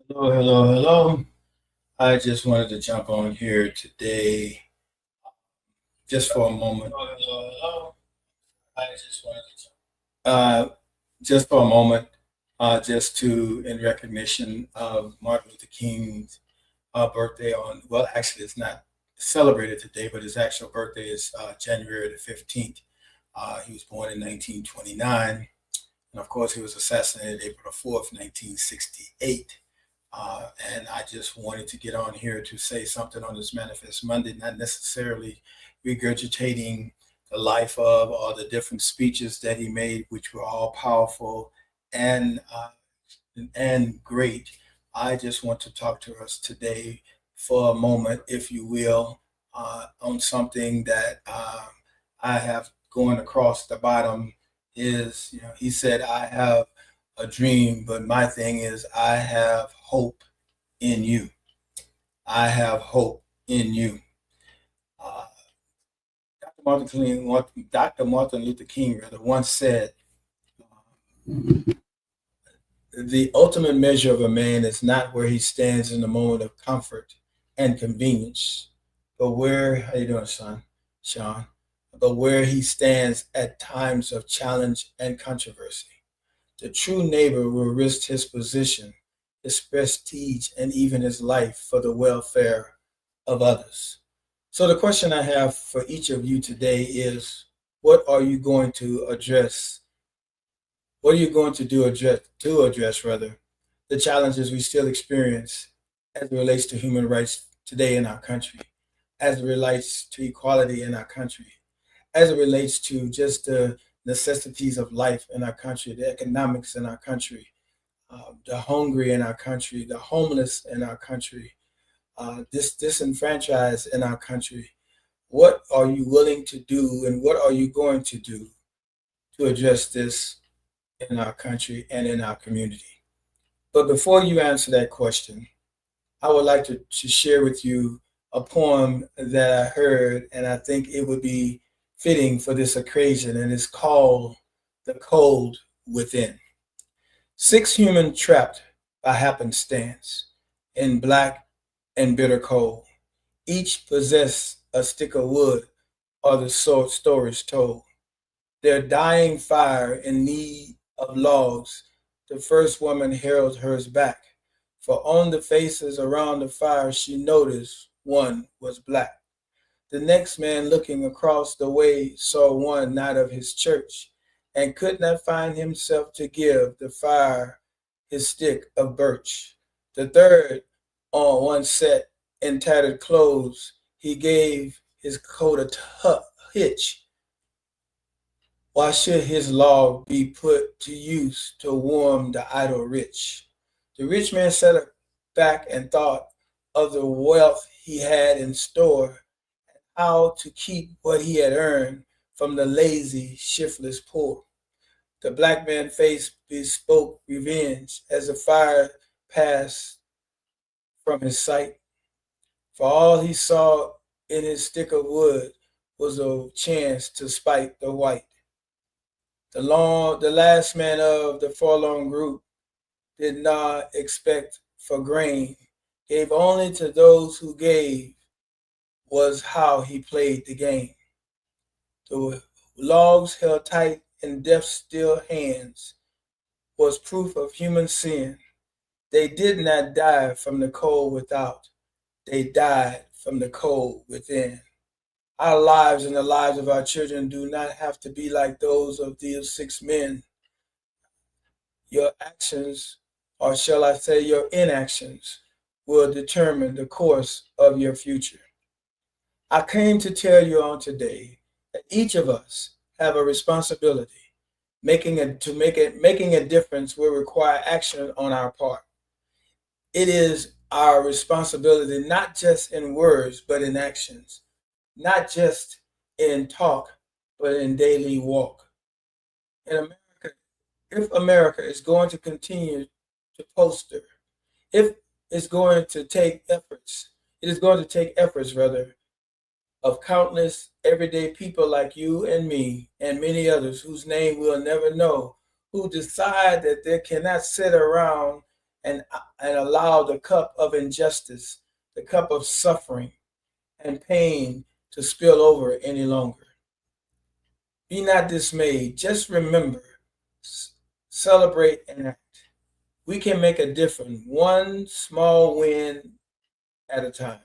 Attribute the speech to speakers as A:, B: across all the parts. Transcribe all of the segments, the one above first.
A: Hello, hello, hello. I just wanted to jump on here today just for a moment. Hello, hello, hello. I just wanted to just for a moment, just to in recognition of Martin Luther King's birthday well, actually, it's not celebrated today, but his actual birthday is January the 15th. He was born in 1929, and of course, he was assassinated April the 4th, 1968. And I just wanted to get on here to say something on this Manifest Monday, not necessarily regurgitating the life of or the different speeches that he made, which were all powerful and uh, and great. I just want to talk to us today for a moment, if you will, on something that I have going across the bottom is, he said, I have a dream, but my thing is, I have hope in you. I have hope in you. Uh, Dr. Martin Luther King rather once said, "The ultimate measure of a man is not where he stands in the moment of comfort and convenience, but where how you doing, Sean? But where he stands at times of challenge and controversy. The true neighbor will risk his position, his prestige, and even his life for the welfare of others." So the question I have for each of you today is, what are you going to address? What are you going to address rather the challenges we still experience as it relates to human rights today in our country, as it relates to equality in our country, as it relates to just the necessities of life in our country, the economics in our country, the hungry in our country, the homeless in our country, this disenfranchised in our country. What are you willing to do, and what are you going to do to address this in our country and in our community? But before you answer that question, I would like to share with you a poem that I heard, and I think it would be fitting for this occasion, and it's called The Cold Within. Six humans trapped by happenstance in black and bitter cold. Each possessed a stick of wood, or the stories told. Their dying fire in need of logs. The first woman held hers back, for on the faces around the fire she noticed one was black. The next man looking across the way saw one not of his church, and could not find himself to give the fire his stick of birch. The third, on one set in tattered clothes, he gave his coat a hitch. Why should his log be put to use to warm the idle rich? The rich man sat back and thought of the wealth he had in store, how to keep what he had earned from the lazy, shiftless poor. The black man's face bespoke revenge as the fire passed from his sight. For all he saw in his stick of wood was a chance to spite the white. The last man of the forlorn group did not expect for grain, gave only to those who gave, was how he played the game. The logs held tight in death's still hands was proof of human sin. They did not die from the cold without, they died from the cold within. Our lives and the lives of our children do not have to be like those of these six men. Your actions, or shall I say your inactions, will determine the course of your future. I came to tell you on today that each of us have a responsibility. Making a difference will require action on our part. It is our responsibility not just in words but in actions, not just in talk but in daily walk. In America, if America is going to continue to poster, if it's going to take efforts, it is going to take efforts rather of countless everyday people like you and me and many others whose name we'll never know, who decide that they cannot sit around and and allow the cup of injustice, the cup of suffering and pain to spill over any longer. Be not dismayed. Just remember, celebrate and act. We can make a difference one small win at a time.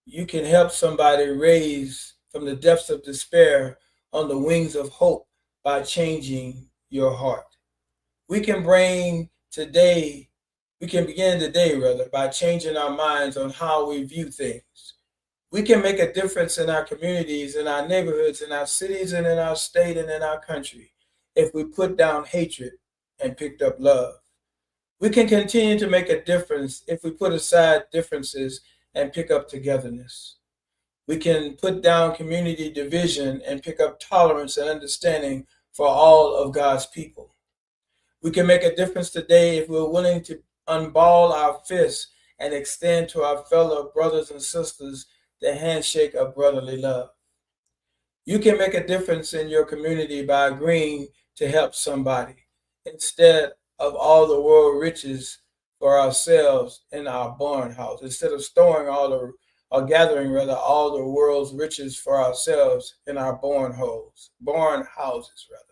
A: You can help somebody raise from the depths of despair on the wings of hope by changing your heart. We can bring today, we can begin today rather by changing our minds on how we view things. We can make a difference in our communities, in our neighborhoods, in our cities, and in our state and in our country if we put down hatred and picked up love. We can continue to make a difference if we put aside differences and pick up togetherness. We can put down community division and pick up tolerance and understanding for all of God's people. We can make a difference today if we're willing to unball our fists and extend to our fellow brothers and sisters the handshake of brotherly love. You can make a difference in your community by agreeing to help somebody instead of all the world riches for ourselves in our barn house, instead of storing all the or gathering rather all the world's riches for ourselves in our barn houses rather.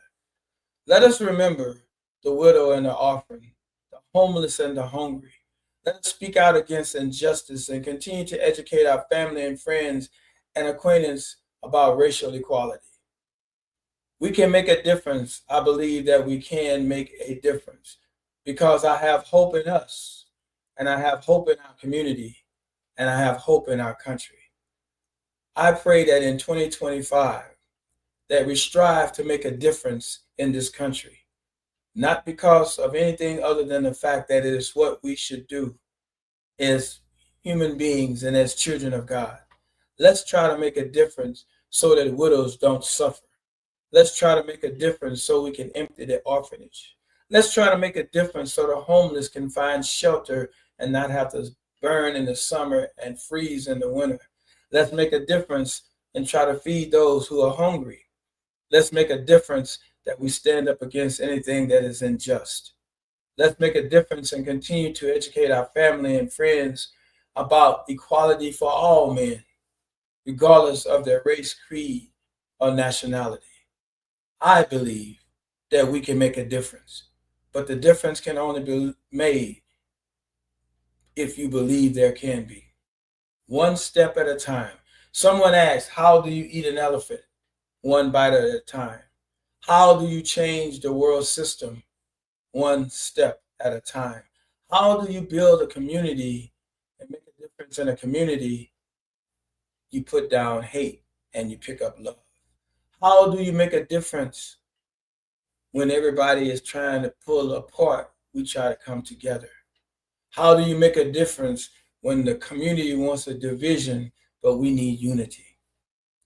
A: Let us remember the widow and the orphan, the homeless and the hungry. Let us speak out against injustice and continue to educate our family and friends and acquaintance about racial equality. We can make a difference. I believe that we can make a difference because I have hope in us, and I have hope in our community, and I have hope in our country. I pray that in 2025 that we strive to make a difference in this country, not because of anything other than the fact that it is what we should do as human beings and as children of God. Let's try to make a difference so that widows don't suffer. Let's try to make a difference so we can empty the orphanage. Let's try to make a difference so the homeless can find shelter and not have to burn in the summer and freeze in the winter. Let's make a difference and try to feed those who are hungry. Let's make a difference that we stand up against anything that is unjust. Let's make a difference and continue to educate our family and friends about equality for all men, regardless of their race, creed, or nationality. I believe that we can make a difference, but the difference can only be made if you believe there can be. One step at a time. Someone asked, how do you eat an elephant? One bite at a time. How do you change the world system? One step at a time. How do you build a community and make a difference in a community? You put down hate and you pick up love. How do you make a difference when everybody is trying to pull apart? We try to come together. How do you make a difference when the community wants a division, but we need unity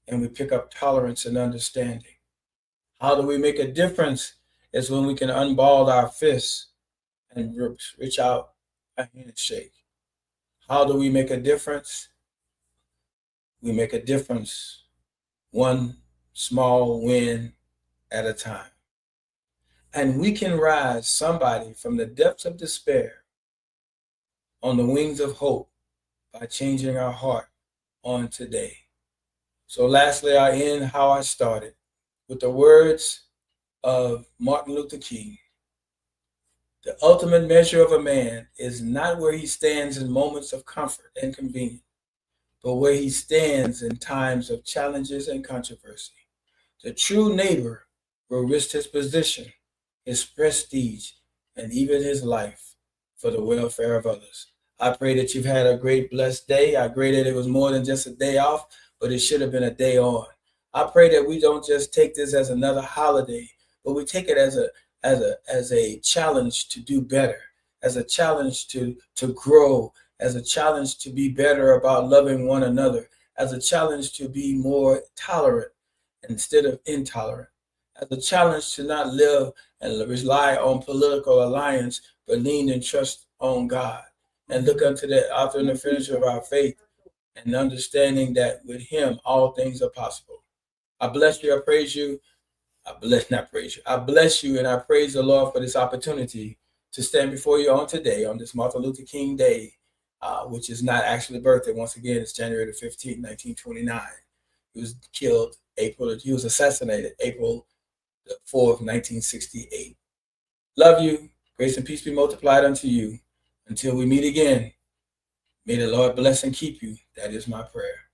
A: and we pick up tolerance and understanding? How do we make a difference is when we can unball our fists and reach out a handshake. How do we make a difference? We make a difference one small win at a time. And we can rise somebody from the depths of despair on the wings of hope by changing our heart on today. So lastly, I end how I started with the words of Martin Luther King. The ultimate measure of a man is not where he stands in moments of comfort and convenience, but where he stands in times of challenges and controversy. The true neighbor will risk his position, his prestige, and even his life for the welfare of others. I pray that you've had a great, blessed day. I pray that it was more than just a day off, but it should have been a day on. I pray that we don't just take this as another holiday, but we take it as a challenge to do better, as a challenge to grow, as a challenge to be better about loving one another, as a challenge to be more tolerant instead of intolerant, as a challenge to not live and rely on political alliance, but lean and trust on God and look unto the author and the finisher of our faith and understanding that with him all things are possible. I bless you, I praise you. I bless you and I praise the Lord for this opportunity to stand before you on today, on this Martin Luther King Day, which is not actually a birthday. Once again, it's January the 15th, 1929. He was killed he was assassinated April the 4th, 1968. Love you. Grace and peace be multiplied unto you. Until we meet again, may the Lord bless and keep you. That is my prayer.